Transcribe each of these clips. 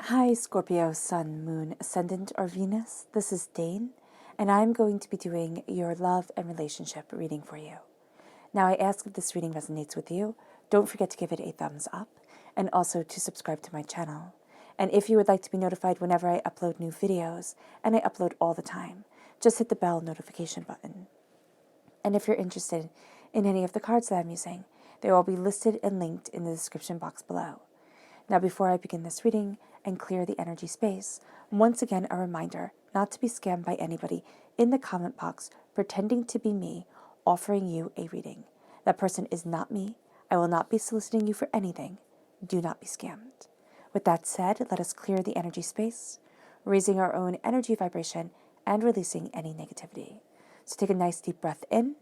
Hi, Scorpio, Sun, Moon, Ascendant, or Venus. This is Dane, and I'm going to be doing your love and relationship reading for you. Now, I ask if this reading resonates with you, don't forget to give it a thumbs up, and also to subscribe to my channel. And if you would like to be notified whenever I upload new videos, and I upload all the time, just hit the bell notification button. And if you're interested in any of the cards that I'm using, they will all be listed and linked in the description box below. Now, before I begin this reading and clear the energy space, once again a reminder not to be scammed by anybody in the comment box pretending to be me offering you a reading. That person is not me. I will not be soliciting you for anything. Do not be scammed. With that said, let us clear the energy space, raising our own energy vibration and releasing any negativity. So take a nice deep breath in,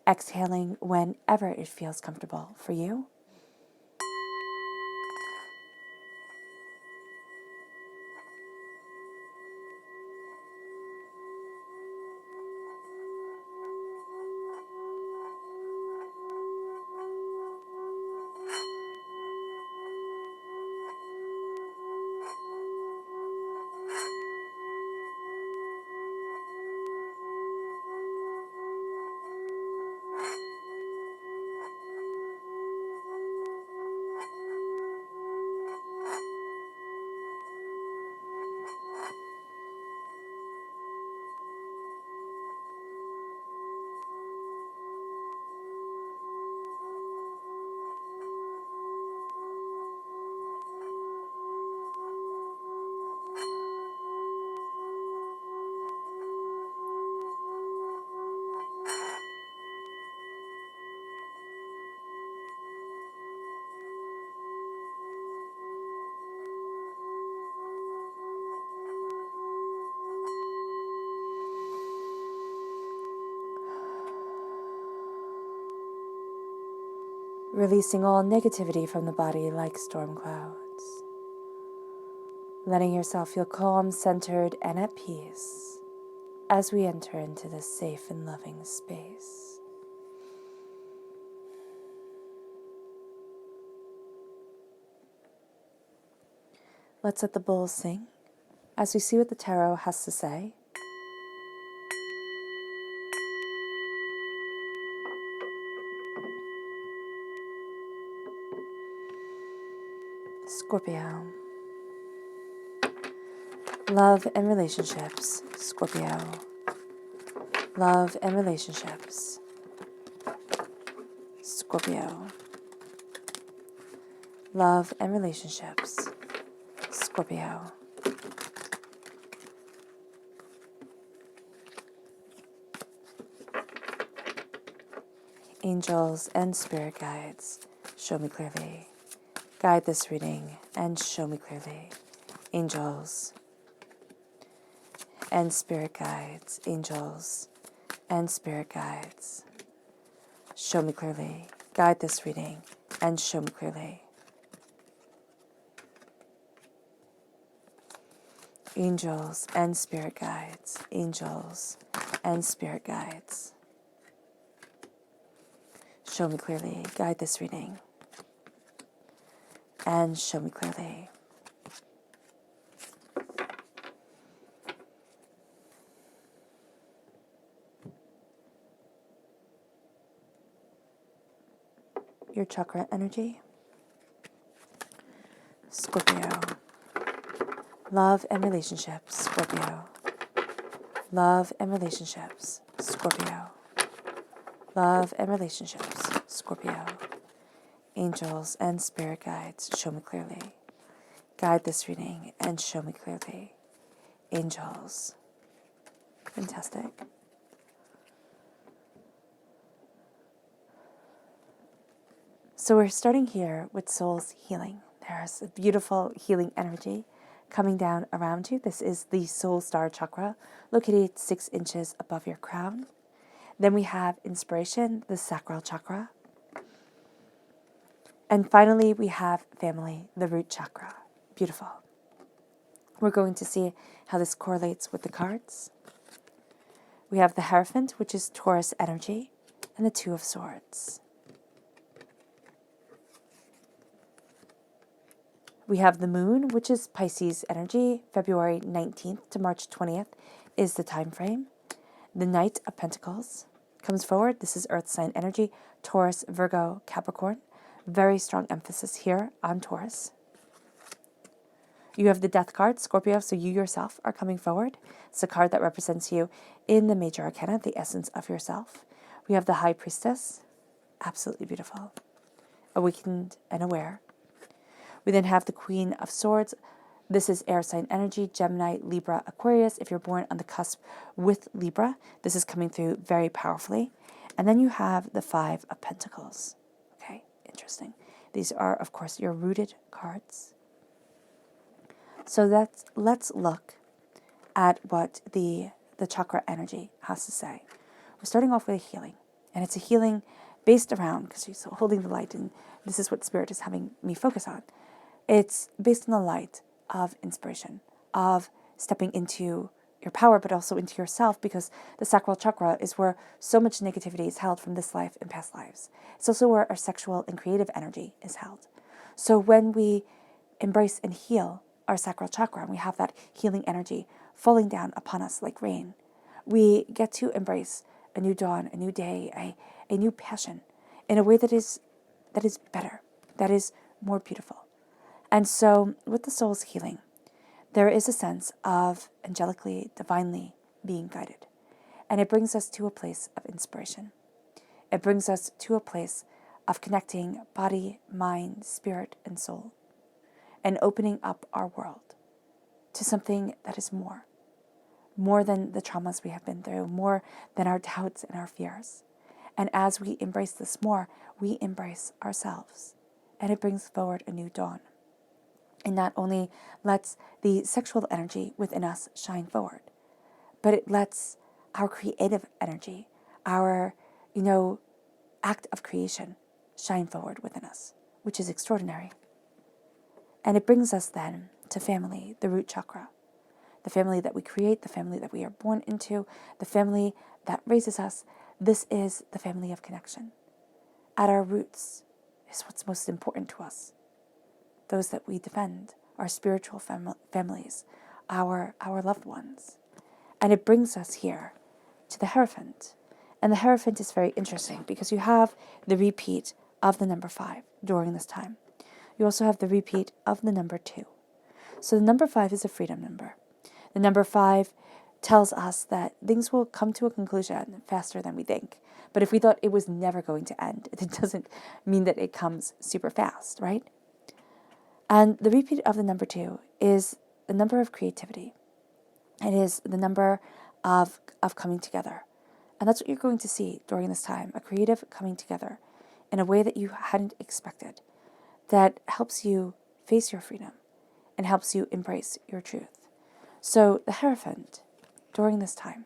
exhaling whenever it feels comfortable for you. Releasing all negativity from the body like storm clouds. Letting yourself feel calm, centered, and at peace as we enter into this safe and loving space. Let's let the bowls sing as we see what the tarot has to say. Scorpio. Love and relationships. Scorpio. Love and relationships. Scorpio. Love and relationships. Scorpio. Angels and spirit guides, show me clearly. Guide this reading and show me clearly. Angels and spirit guides, angels and spirit guides, show me clearly. Guide this reading and show me clearly. Angels and spirit guides, angels and spirit guides, show me clearly. Guide this reading and show me clearly. Your chakra energy. Scorpio. Love and relationships. Scorpio. Love and relationships. Scorpio. Love and relationships. Scorpio. Angels and spirit guides, show me clearly. Guide this reading and show me clearly. Angels. Fantastic. So we're starting here with soul's healing. There's a beautiful healing energy coming down around you. This is the soul star chakra, located 6 inches above your crown. Then we have inspiration, the sacral chakra. And finally, we have family, the root chakra. Beautiful. We're going to see how this correlates with the cards. We have the Hierophant, which is Taurus energy, and the Two of Swords. We have the moon, which is Pisces energy. February 19th to March 20th is the time frame. The Knight of Pentacles comes forward. This is earth sign energy. Taurus, Virgo, Capricorn. Very strong emphasis here on Taurus. You have the Death card, Scorpio, so you yourself are coming forward. It's a card that represents you in the major arcana, the essence of yourself. We have the High Priestess, absolutely beautiful, awakened and aware. We then have the Queen of Swords. This is air sign energy, Gemini, Libra, Aquarius. If you're born on the cusp with Libra, this is coming through very powerfully. And then you have the Five of Pentacles. Okay, interesting. These are, of course, your rooted cards. So let's look at what the chakra energy has to say. We're starting off with a healing. And it's a healing based around, because you're holding the light, and this is what Spirit is having me focus on. It's based on the light of inspiration, of stepping into your power, but also into yourself, because the sacral chakra is where so much negativity is held from this life and past lives. It's also where our sexual and creative energy is held. So when we embrace and heal our sacral chakra, and we have that healing energy falling down upon us like rain, we get to embrace a new dawn, a new day, a new passion in a way that is better, that is more beautiful. And so with the soul's healing, there is a sense of angelically, divinely being guided. And it brings us to a place of inspiration. It brings us to a place of connecting body, mind, spirit, and soul, and opening up our world to something that is more than the traumas we have been through, more than our doubts and our fears. And as we embrace this more, we embrace ourselves, and it brings forward a new dawn. And not only lets the sexual energy within us shine forward, but it lets our creative energy, our, act of creation shine forward within us, which is extraordinary. And it brings us then to family, the root chakra, the family that we create, the family that we are born into, the family that raises us. This is the family of connection. At our roots is what's most important to us. Those that we defend, our spiritual families, our loved ones. And it brings us here to the Hierophant. And the Hierophant is very interesting because you have the repeat of the number 5 during this time. You also have the repeat of the number 2. So the number 5 is a freedom number. The number 5 tells us that things will come to a conclusion faster than we think. But if we thought it was never going to end, it doesn't mean that it comes super fast, right? And the repeat of the number 2 is the number of creativity. It is the number of coming together. And that's what you're going to see during this time, a creative coming together in a way that you hadn't expected, that helps you face your freedom and helps you embrace your truth. So the Hierophant during this time,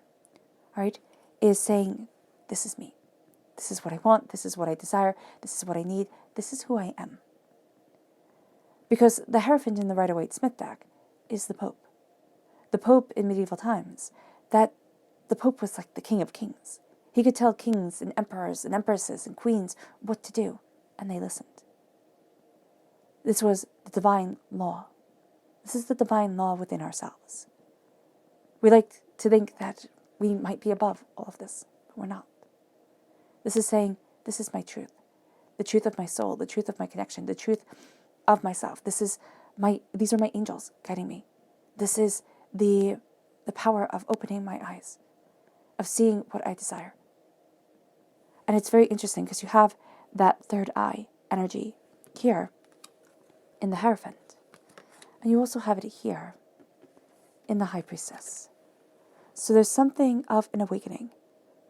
right, is saying, this is me. This is what I want. This is what I desire. This is what I need. This is who I am. Because the Hierophant in the Rider-Waite-Smith deck is the Pope. The Pope in medieval times, that the Pope was like the King of Kings. He could tell kings and emperors and empresses and queens what to do, and they listened. This was the divine law. This is the divine law within ourselves. We like to think that we might be above all of this, but we're not. This is saying, this is my truth, the truth of my soul, the truth of my connection, the truth of myself. These are my angels guiding me. This is the power of opening my eyes, of seeing what I desire. And it's very interesting because you have that third eye energy here in the Hierophant. And you also have it here in the High Priestess. So there's something of an awakening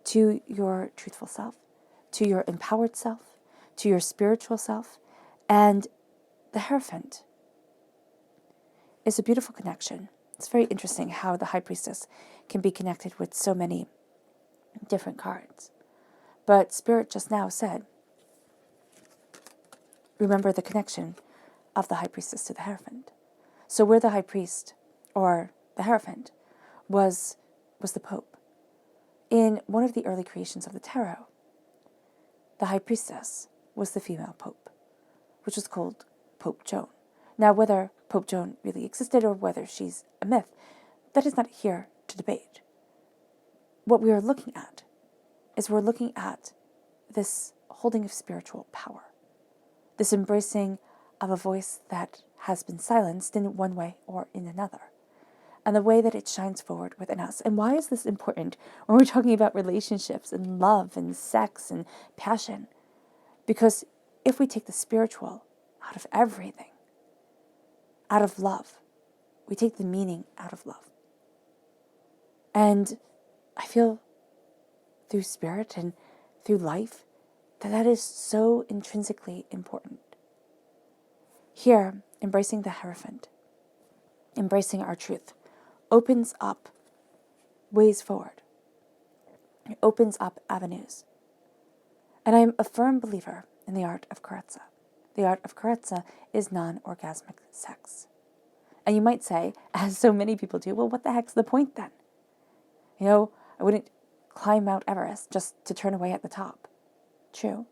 to your truthful self, to your empowered self, to your spiritual self. And the Hierophant is a beautiful connection. It's very interesting how the High Priestess can be connected with so many different cards. But Spirit just now said, remember the connection of the High Priestess to the Hierophant. So where the High Priest, or the Hierophant, was the Pope. In one of the early creations of the Tarot, the High Priestess was the female Pope, which was called Pope Joan. Now, whether Pope Joan really existed or whether she's a myth, that is not here to debate. What we are looking at is we're looking at this holding of spiritual power, this embracing of a voice that has been silenced in one way or in another, and the way that it shines forward within us. And why is this important when we're talking about relationships and love and sex and passion? Because if we take the spiritual out of everything, out of love, we take the meaning out of love. And I feel through spirit and through life that is so intrinsically important. Here, embracing the Hierophant, embracing our truth, opens up ways forward. It opens up avenues. And I'm a firm believer in the art of carezza. The art of carezza is non-orgasmic sex. And you might say, as so many people do, well, what the heck's the point then? I wouldn't climb Mount Everest just to turn away at the top. True.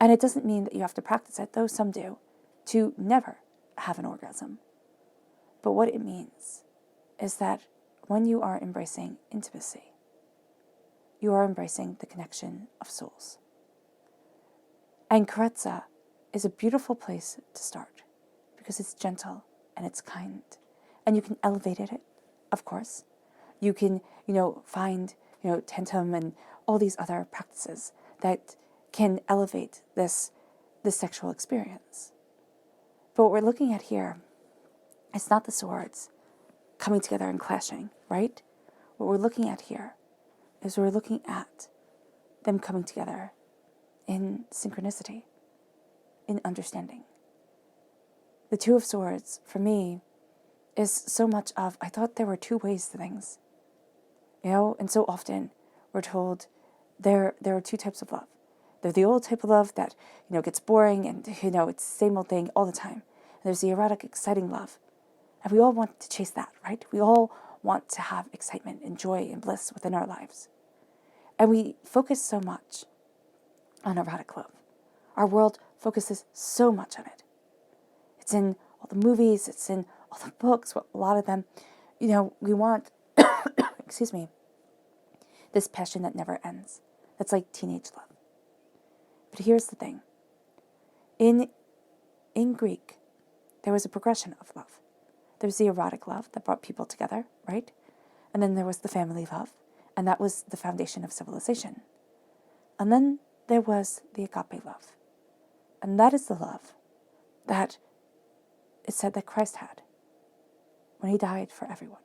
And it doesn't mean that you have to practice it, though some do, to never have an orgasm. But what it means is that when you are embracing intimacy, you are embracing the connection of souls. And carezza is a beautiful place to start because it's gentle and it's kind. And you can elevate it, of course. You can, find, tentum and all these other practices that can elevate this sexual experience. But what we're looking at here, it's not the swords coming together and clashing, right? What we're looking at here is we're looking at them coming together in synchronicity, in understanding. The Two of Swords, for me, is so much of, I thought there were two ways to things. And so often we're told there are two types of love. There's the old type of love that, gets boring and, it's the same old thing all the time. And there's the erotic, exciting love. And we all want to chase that, right? We all want to have excitement and joy and bliss within our lives. And we focus so much on erotic love. Our world focuses so much on it. It's in all the movies, it's in all the books, a lot of them. We want, this passion that never ends. That's like teenage love. But here's the thing. In Greek, there was a progression of love. There was the erotic love that brought people together, right? And then there was the family love, and that was the foundation of civilization. And then there was the agape love. And that is the love that it said that Christ had when he died for everyone.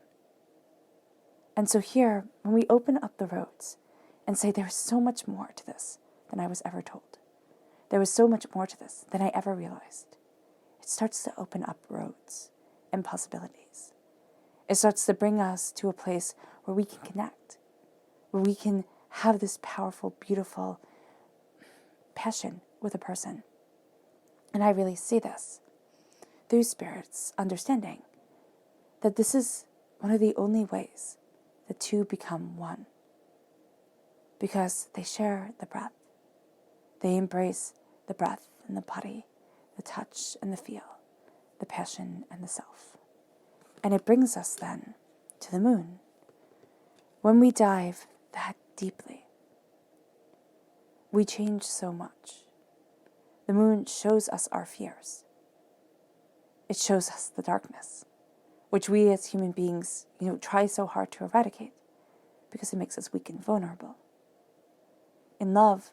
And so here, when we open up the roads and say there is so much more to this than I was ever told, there was so much more to this than I ever realized, it starts to open up roads and possibilities. It starts to bring us to a place where we can connect, where we can have this powerful, beautiful passion with a person. And I really see this through Spirit's understanding that this is one of the only ways the two become one, because they share the breath. They embrace the breath and the body, the touch and the feel, the passion and the self. And it brings us then to the moon. When we dive that deeply, we change so much. The moon shows us our fears. It shows us the darkness, which we as human beings, try so hard to eradicate because it makes us weak and vulnerable. In love,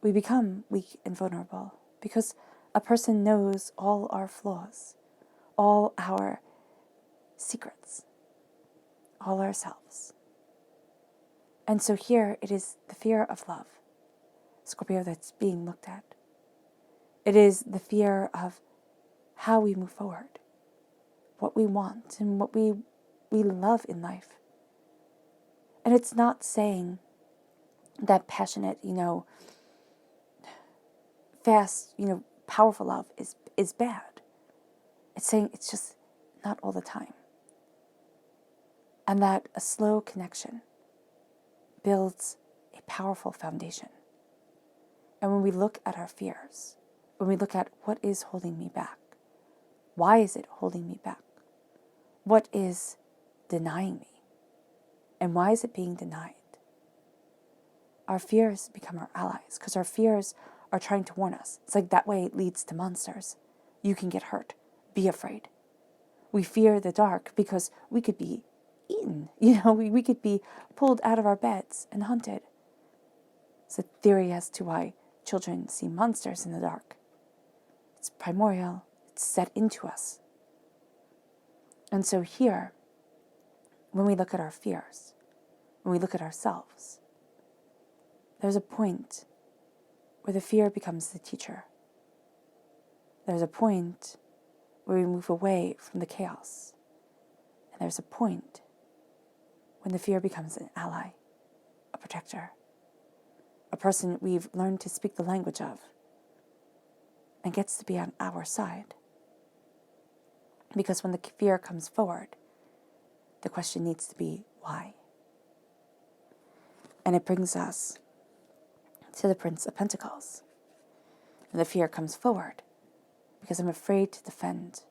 we become weak and vulnerable because a person knows all our flaws, all our secrets, all ourselves. And so here it is the fear of love, Scorpio, that's being looked at. It is the fear of how we move forward, what we want and what we love in life. And it's not saying that passionate, fast, powerful love is bad. It's saying it's just not all the time. And that a slow connection builds a powerful foundation. And when we look at our fears, when we look at what is holding me back, Why is it holding me back? What is denying me? And why is it being denied? Our fears become our allies because our fears are trying to warn us. It's like that way it leads to monsters. You can get hurt. Be afraid. We fear the dark because we could be eaten. We could be pulled out of our beds and hunted. It's a theory as to why children see monsters in the dark. It's primordial. It's set into us. And so here, when we look at our fears, when we look at ourselves, there's a point where the fear becomes the teacher. There's a point where we move away from the chaos. And there's a point when the fear becomes an ally, a protector, a person we've learned to speak the language of, and gets to be on our side. Because when the fear comes forward, the question needs to be, why? And it brings us to the Prince of Pentacles. And the fear comes forward because I'm afraid to defend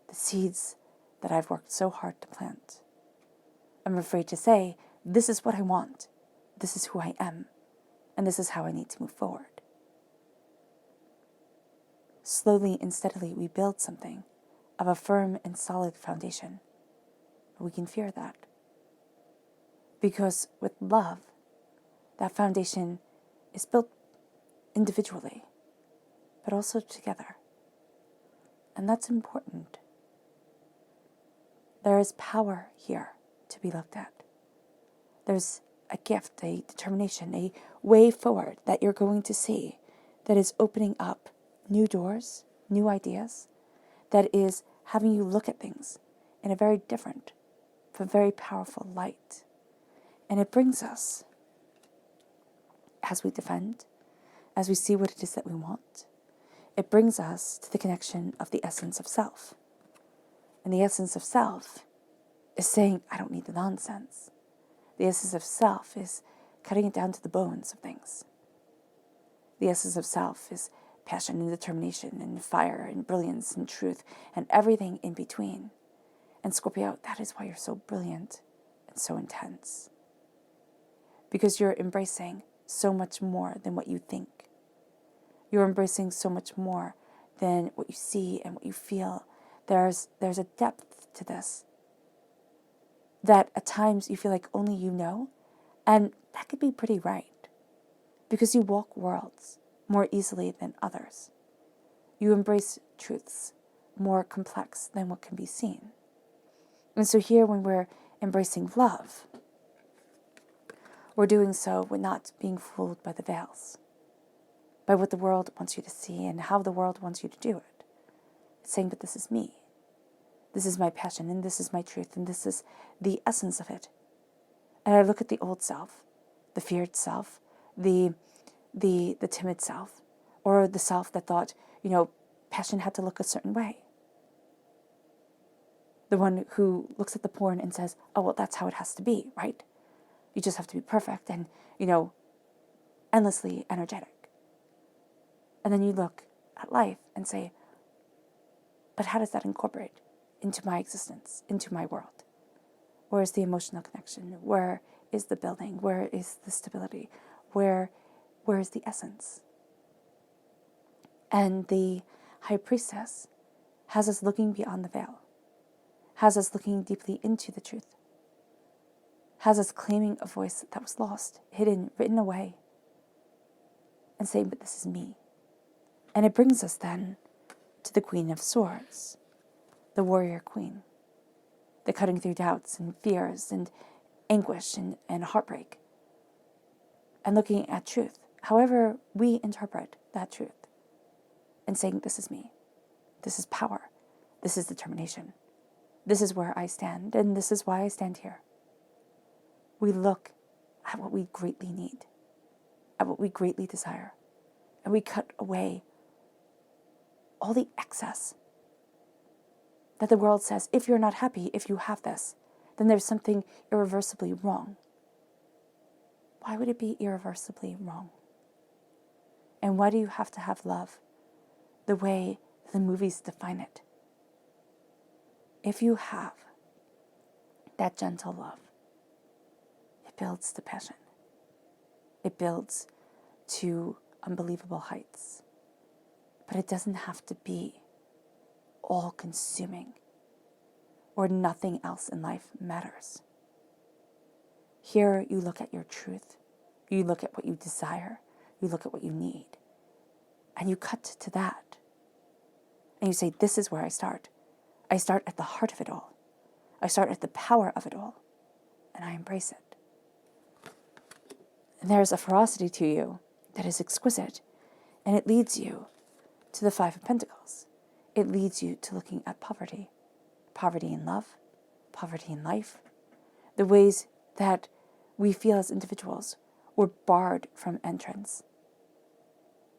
the seeds that I've worked so hard to plant. I'm afraid to say, this is what I want, this is who I am, and this is how I need to move forward. Slowly and steadily we build something of a firm and solid foundation. We can fear that. Because with love, that foundation is built individually, but also together. And that's important. There is power here to be looked at. There's a gift, a determination, a way forward that you're going to see that is opening up new doors, new ideas, that is having you look at things in a very different, but very powerful light. And it brings us, as we defend, as we see what it is that we want, it brings us to the connection of the essence of self. And the essence of self is saying, I don't need the nonsense. The essence of self is cutting it down to the bones of things. The essence of self is passion and determination and fire and brilliance and truth and everything in between. And Scorpio, that is why you're so brilliant and so intense. Because you're embracing so much more than what you think. You're embracing so much more than what you see and what you feel. There's a depth to this that at times you feel like only you know, and that could be pretty right. Because you walk worlds more easily than others. You embrace truths more complex than what can be seen. And so here, when we're embracing love, we're doing so with not being fooled by the veils, by what the world wants you to see and how the world wants you to do it. It's saying, but this is me. This is my passion, and this is my truth, and this is the essence of it. And I look at the old self, the feared self, the timid self, or the self that thought, passion had to look a certain way. The one who looks at the porn and says, oh, well, that's how it has to be, right? You just have to be perfect and, endlessly energetic. And then you look at life and say, but how does that incorporate into my existence, into my world? Where is the emotional connection? Where is the building? Where is the stability? Where is the essence? And the High Priestess has us looking beyond the veil, has us looking deeply into the truth, has us claiming a voice that was lost, hidden, written away, and saying, but this is me. And it brings us then to the Queen of Swords, the warrior queen, the cutting through doubts and fears and anguish and heartbreak, and looking at truth, however we interpret that truth, and saying, this is me, this is power, this is determination, this is where I stand, and this is why I stand here. We look at what we greatly need, at what we greatly desire, and we cut away all the excess that the world says, if you're not happy, if you have this, then there's something irreversibly wrong. Why would it be irreversibly wrong? And why do you have to have love the way the movies define it? if you have that gentle love, it builds to passion. It builds to unbelievable heights. But it doesn't have to be all-consuming, or nothing else in life matters. Here you look at your truth. You look at what you desire. You look at what you need. And you cut to that. And you say, this is where I start. I start at the heart of it all. I start at the power of it all. And I embrace it. And there's a ferocity to you that is exquisite. And it leads you to the Five of Pentacles. It leads you to looking at poverty. Poverty in love. Poverty in life. The ways that we feel as individuals we're barred from entrance.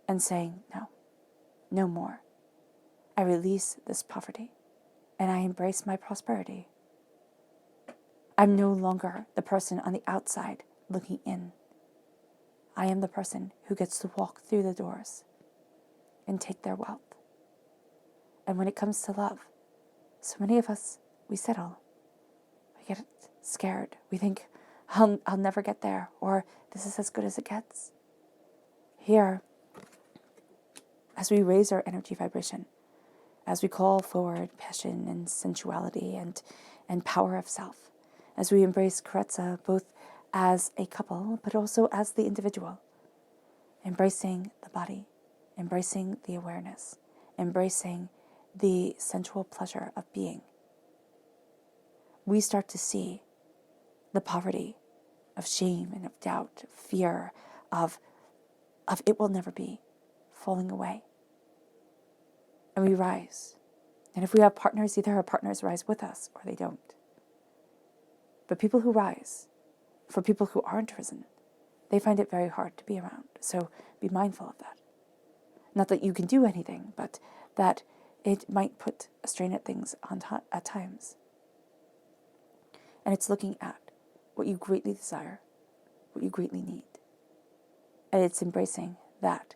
And saying, no, no more. I release this poverty. And I embrace my prosperity. I'm no longer the person on the outside looking in. I am the person who gets to walk through the doors and take their wealth. And when it comes to love, so many of us, we settle. We get scared. We think, I'll never get there, or this is as good as it gets. Here, as we raise our energy vibration, as we call forward passion and sensuality and power of self, as we embrace Karetza both as a couple, but also as the individual, embracing the body, embracing the awareness, embracing the sensual pleasure of being, we start to see the poverty of shame and of doubt, of fear, of it will never be, falling away. And we rise. And if we have partners, either our partners rise with us or they don't. But people who rise, for people who aren't risen, they find it very hard to be around. So be mindful of that. Not that you can do anything, but that it might put a strain at things at times. And it's looking at what you greatly desire, what you greatly need. And it's embracing that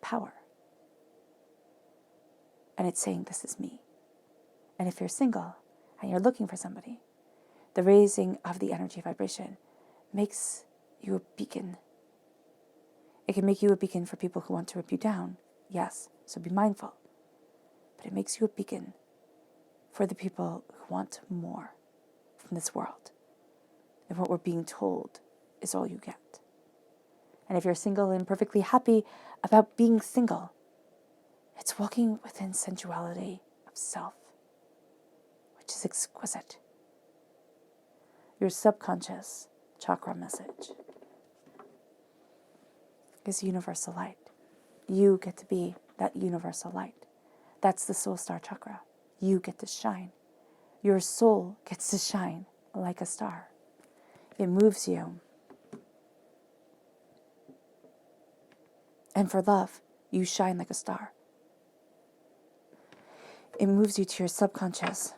power. And it's saying, this is me. And if you're single and you're looking for somebody, the raising of the energy vibration makes you a beacon. It can make you a beacon for people who want to rip you down. Yes, so be mindful. But it makes you a beacon for the people who want more from this world. And what we're being told is all you get. And if you're single and perfectly happy about being single, it's walking within sensuality of self, which is exquisite. Your subconscious chakra message is universal light. You get to be that universal light. That's the soul star chakra. You get to shine. Your soul gets to shine like a star. It moves you. And for love, you shine like a star. It moves you to your subconscious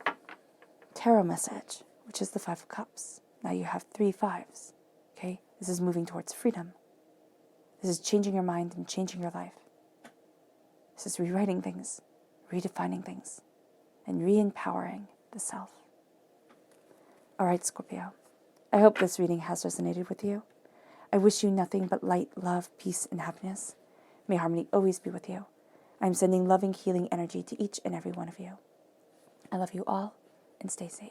tarot message, which is the Five of Cups. Now you have 3 fives, okay? This is moving towards freedom. This is changing your mind and changing your life. This is rewriting things, redefining things, and re-empowering the self. All right, Scorpio. I hope this reading has resonated with you. I wish you nothing but light, love, peace, and happiness. May harmony always be with you. I'm sending loving, healing energy to each and every one of you. I love you all, and stay safe.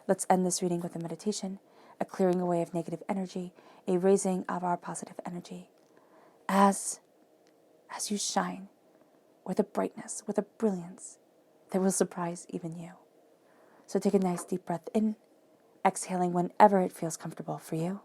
Let's end this reading with a meditation, a clearing away of negative energy, a raising of our positive energy. As you shine with a brightness, with a brilliance that will surprise even you. So take a nice deep breath in, exhaling whenever it feels comfortable for you.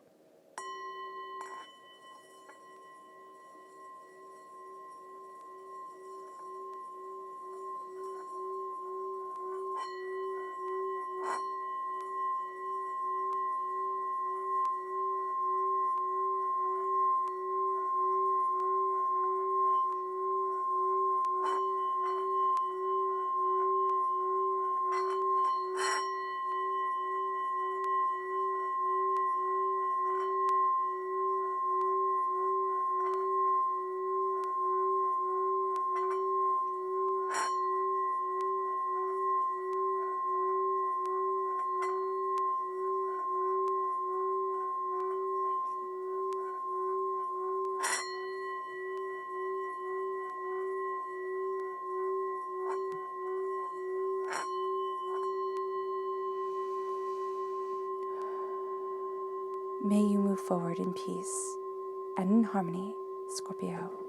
May you move forward in peace and in harmony, Scorpio.